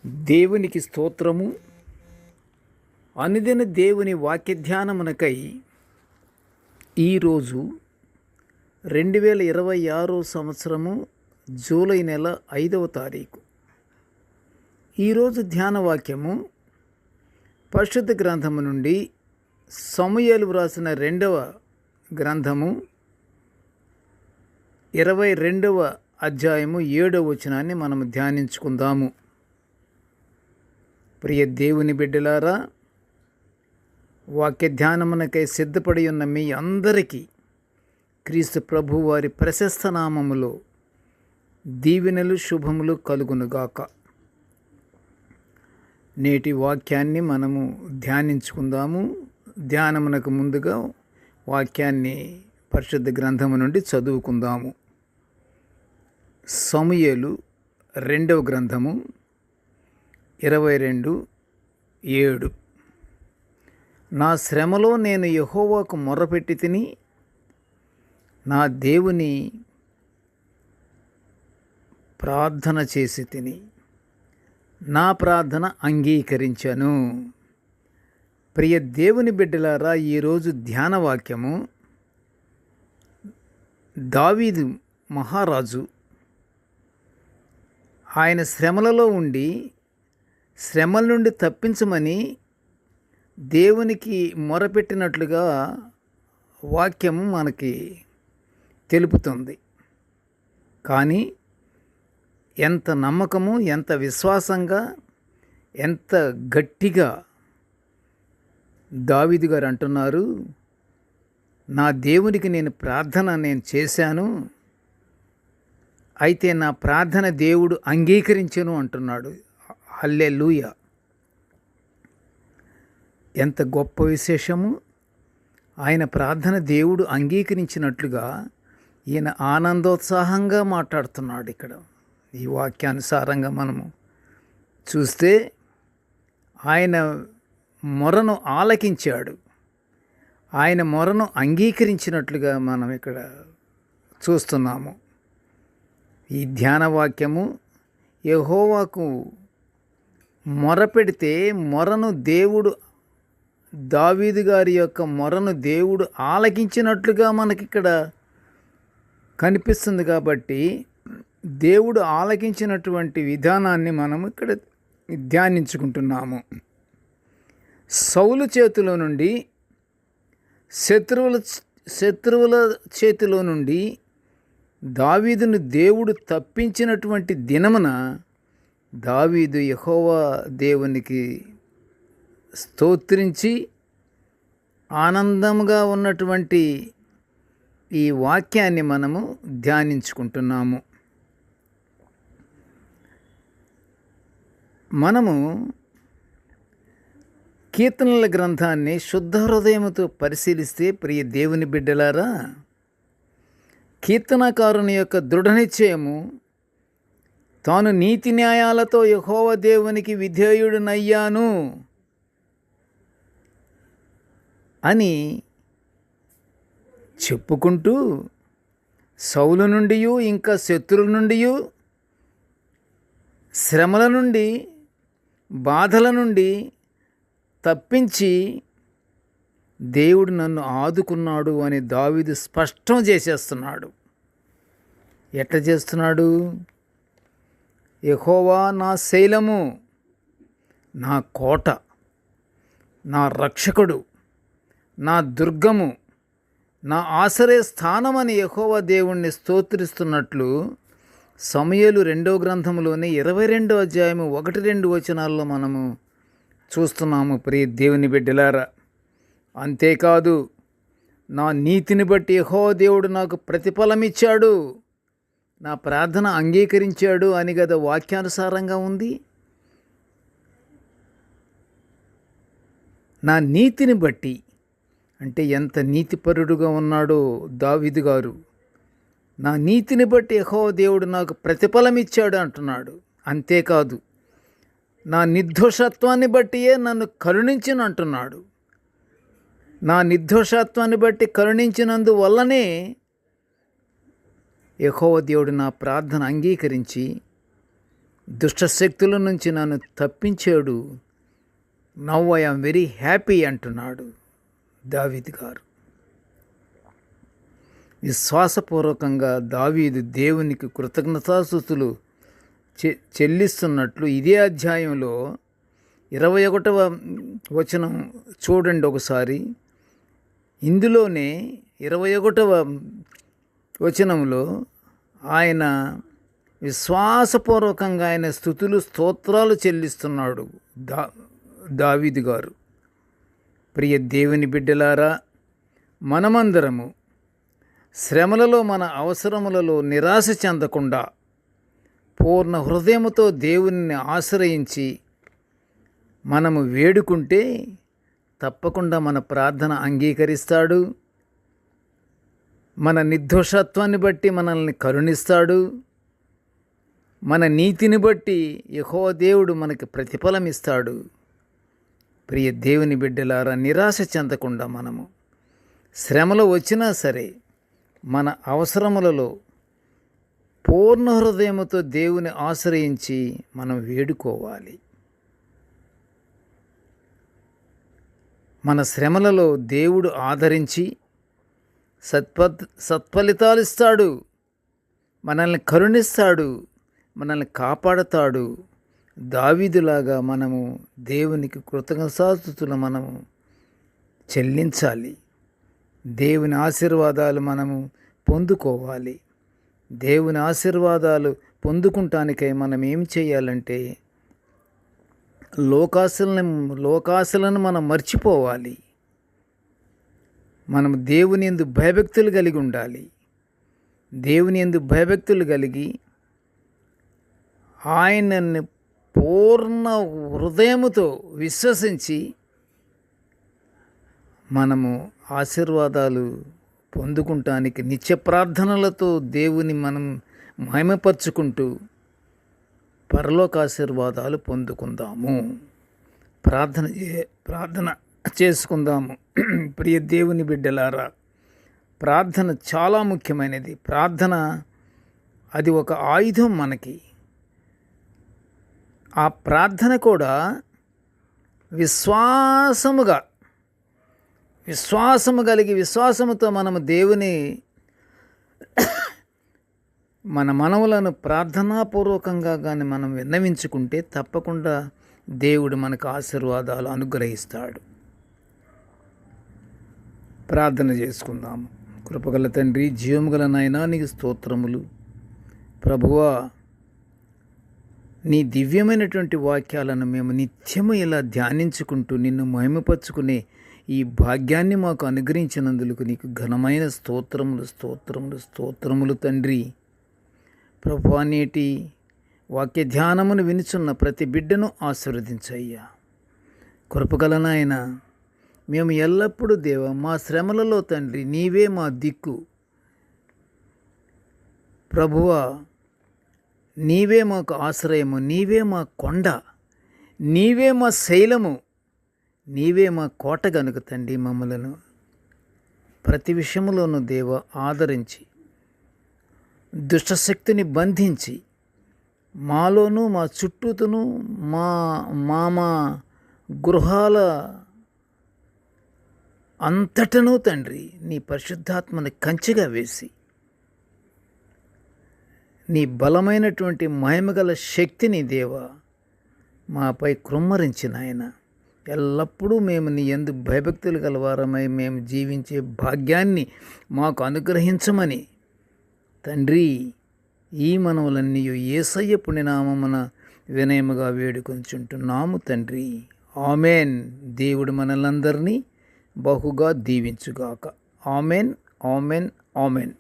దేవునికి స్తోత్రము. అనుదిన దేవుని వాక్య ధ్యానమునకై ఈరోజు 2026 సంవత్సరము జూలై నెల 5వ తారీఖు. ఈరోజు ధ్యాన వాక్యము పరిశుద్ధ గ్రంథము నుండి సమూయేలు వ్రాసిన 2వ గ్రంథము 22వ అధ్యాయము 7వ వచనాన్ని మనము ధ్యానించుకుందాము. ప్రియ దేవుని బిడ్డలారా, వాక్య ధ్యానమునకై సిద్ధపడి ఉన్న మీ అందరికీ క్రీస్తు ప్రభు వారి ప్రశస్త నామములో దీవెనలు శుభములు కలుగునుగాక. నేటి వాక్యాన్ని మనము ధ్యానించుకుందాము. ధ్యానమునకు ముందుగా వాక్యాన్ని పరిశుద్ధ గ్రంథము నుండి చదువుకుందాము. సమూయేలు 2వ గ్రంథము 22:7. నా శ్రమలో నేను యెహోవాకు మొర్రపెట్టి తిని నా దేవుని ప్రార్థన చేసి తిని నా ప్రార్థన అంగీకరించాను. ప్రియ దేవుని బిడ్డలారా, ఈరోజు ధ్యాన వాక్యము దావీదు మహారాజు ఆయన శ్రమలలో ఉండి శ్రమల నుండి తప్పించమని దేవునికి మొరపెట్టినట్లుగా వాక్యము మనకి తెలుపుతుంది. కానీ ఎంత నమ్మకము, ఎంత విశ్వాసంగా, ఎంత గట్టిగా దావీదు గారు అంటున్నారు, నా దేవునికి నేను చేశాను, అయితే నా ప్రార్థన దేవుడు అంగీకరించెను అంటున్నాడు. హల్లెలూయా! ఎంత గొప్ప విశేషము! ఆయన ప్రార్థన దేవుడు అంగీకరించినట్లుగా ఈయన ఆనందోత్సాహంగా మాట్లాడుతున్నాడు. ఇక్కడ ఈ వాక్యానుసారంగా మనము చూస్తే ఆయన మొరను ఆలకించాడు, ఆయన మొరను అంగీకరించినట్లుగా మనం ఇక్కడ చూస్తున్నాము. ఈ ధ్యాన వాక్యము యెహోవాకు మొరపెడితే మొరను దేవుడు, దావీదు గారి యొక్క మొరను దేవుడు ఆలకించినట్లుగా మనకిక్కడ కనిపిస్తుంది. కాబట్టి దేవుడు ఆలకించినటువంటి విధానాన్ని మనం ఇక్కడ ధ్యానించుకుంటున్నాము. సౌలు చేతిలో నుండి, శత్రువుల చేతిలో నుండి దావీదును దేవుడు తప్పించినటువంటి దినమున దావీదు యెహోవా దేవునికి స్తోత్రించి ఆనందంగా ఉన్నటువంటి ఈ వాక్యాన్ని మనము ధ్యానించుకుంటున్నాము. మనము కీర్తనల గ్రంథాన్ని శుద్ధ హృదయముతో పరిశీలిస్తే, ప్రియ దేవుని బిడ్డలారా, కీర్తనకారుని యొక్క దృఢ నిశ్చయము, తాను నీతి న్యాయాలతో యెహోవా దేవునికి విధేయుడునయ్యాను అని చెప్పుకుంటూ సౌలు నుండి, ఇంకా శత్రువుల నుండి, శ్రమల నుండి, బాధల నుండి తప్పించి దేవుడు నన్ను ఆదుకున్నాడు అని దావీదు స్పష్టం చేసేస్తున్నాడు. ఎట్లా చేస్తున్నాడు? యెహోవా నా శైలము, నా కోట, నా రక్షకుడు, నా దుర్గము, నా ఆశ్రయ స్థానమని యెహోవా దేవుణ్ణి స్తోత్రిస్తున్నట్లు సమూయేలు 2వ గ్రంథంలోని 22వ అధ్యాయము 1-2 వచనాల్లో మనము చూస్తున్నాము. ప్రియ దేవుని బిడ్డలారా, అంతేకాదు, నా నీతిని బట్టి యెహోవా దేవుడు నాకు ప్రతిఫలమిచ్చాడు, నా ప్రార్థన అంగీకరించాడు అని కదా వాక్యానుసారంగా ఉంది. నా నీతిని బట్టి అంటే ఎంత నీతిపరుడుగా ఉన్నాడో దావీదు గారు. నా నీతిని బట్టి యెహోవా దేవుడు నాకు ప్రతిఫలమిచ్చాడు అంటున్నాడు. అంతేకాదు, నా నిర్దోషత్వాన్ని బట్టియే నన్ను కరుణించిన అంటున్నాడు. నా నిర్దోషత్వాన్ని బట్టి కరుణించినందువల్లనే యెహోవా దేవుడు నా ప్రార్థన అంగీకరించి దుష్టశక్తుల నుంచి నన్ను తప్పించాడు. Now I am very happy అంటున్నాడు దావీదు గారు. విశ్వాసపూర్వకంగా దావీదు దేవునికి కృతజ్ఞతాస్తుతులు చెల్లిస్తున్నట్లు ఇదే అధ్యాయంలో 21వ వచనం చూడండి ఒకసారి. ఇందులోనే 21వ వచనంలో ఆయన విశ్వాసపూర్వకంగా ఆయన స్తుతులు స్తోత్రాలు చెల్లిస్తున్నాడు దావీదు గారు. ప్రియ దేవుని బిడ్డలారా, మనమందరము శ్రమలలో మన అవసరములలో నిరాశ చెందకుండా పూర్ణ హృదయముతో దేవుని ఆశ్రయించి మనము వేడుకుంటే తప్పకుండా మన ప్రార్థన అంగీకరిస్తాడు. మన నిర్దోషత్వాన్ని బట్టి మనల్ని కరుణిస్తాడు. మన నీతిని బట్టి యెహోవా దేవుడు మనకి ప్రతిఫలం ఇస్తాడు. ప్రియ దేవుని బిడ్డలారా, నిరాశ చెందకుండా మనము శ్రమలు వచ్చినా సరే మన అవసరములలో పూర్ణ హృదయముతో దేవుని ఆశ్రయించి మనం వేడుకోవాలి. మన శ్రమలలో దేవుడు ఆదరించి సత్ఫలితాలు ఇస్తాడు. మనల్ని కరుణిస్తాడు, మనల్ని కాపాడతాడు. దావీదులాగా మనము దేవునికి కృతజ్ఞతాస్తుతులు మనము చెల్లించాలి. దేవుని ఆశీర్వాదాలు మనము పొందుకోవాలి. దేవుని ఆశీర్వాదాలు పొందుకుంటానికై మనం ఏం చేయాలంటే లోకాశలను మనం మర్చిపోవాలి. మనం దేవుని యందు భయభక్తులు కలిగి ఉండాలి. దేవుని యందు భయభక్తులు కలిగి ఆయనని పూర్ణ హృదయముతో విశ్వసించి మనము ఆశీర్వాదాలు పొందుకుంటానికి నిత్య ప్రార్థనలతో దేవుని మనం మహిమపరుచుకుంటూ పరలోక ఆశీర్వాదాలు పొందుకుందాము. ప్రార్థన చేసుకుందాము. ప్రియ దేవుని బిడ్డలారా, ప్రార్థన చాలా ముఖ్యమైనది. ప్రార్థన అది ఒక ఆయుధం మనకి. ఆ ప్రార్థన కూడా విశ్వాసము కలిగి విశ్వాసముతో మనము దేవుని మన మనవులను ప్రార్థనాపూర్వకంగా కానీ మనం విన్నవించుకుంటే తప్పకుండా దేవుడు మనకు ఆశీర్వాదాలు అనుగ్రహిస్తాడు. ప్రార్థన చేసుకుందాము. కృపగల తండ్రి, జీవముగల నాయనా, నీకు స్తోత్రములు. ప్రభువా, నీ దివ్యమైనటువంటి వాక్యాలను మేము నిత్యము ఇలా ధ్యానించుకుంటూ నిన్ను మహిమపరుచుకునే ఈ భాగ్యాన్ని మాకు అనుగ్రహించినందుకు నీకు ఘనమైన స్తోత్రములు తండ్రి. ప్రభువా, నేటి వాక్య ధ్యానమును వినుచున్న ప్రతి బిడ్డను ఆశీర్వదించయ్యా. కృపగల నాయన, మేము ఎల్లప్పుడూ దేవా మా శ్రమలలో తండ్రి నీవే మా దిక్కు. ప్రభువా, నీవే మాకు ఆశ్రయము, నీవే మా కొండ, నీవే మా శైలము, నీవే మా కోట గనుక తండ్రి మమ్మలను ప్రతి విషయంలోనూ దేవ ఆదరించి దుష్టశక్తిని బంధించి మాలోనూ మా చుట్టూతోనూ మా గృహాల అంతటను తండ్రి నీ పరిశుద్ధాత్మని కంచెగా వేసి నీ బలమైనటువంటి మహిమగల శక్తిని దేవా మాపై కృమ్మరించిన ఆయన ఎల్లప్పుడూ మేము నీ యందు భయభక్తులు గలవారమై మేము జీవించే భాగ్యాన్ని మాకు అనుగ్రహించమని తండ్రి ఈ మనవులన్నీ యేసయ్య పుణ్యనామమున వినయముగా వేడుకొంచుంటున్నాము తండ్రి. ఆమెన్. దేవుడు మనలందరినీ బహుగా దీవించుగాక. Amen, amen, amen.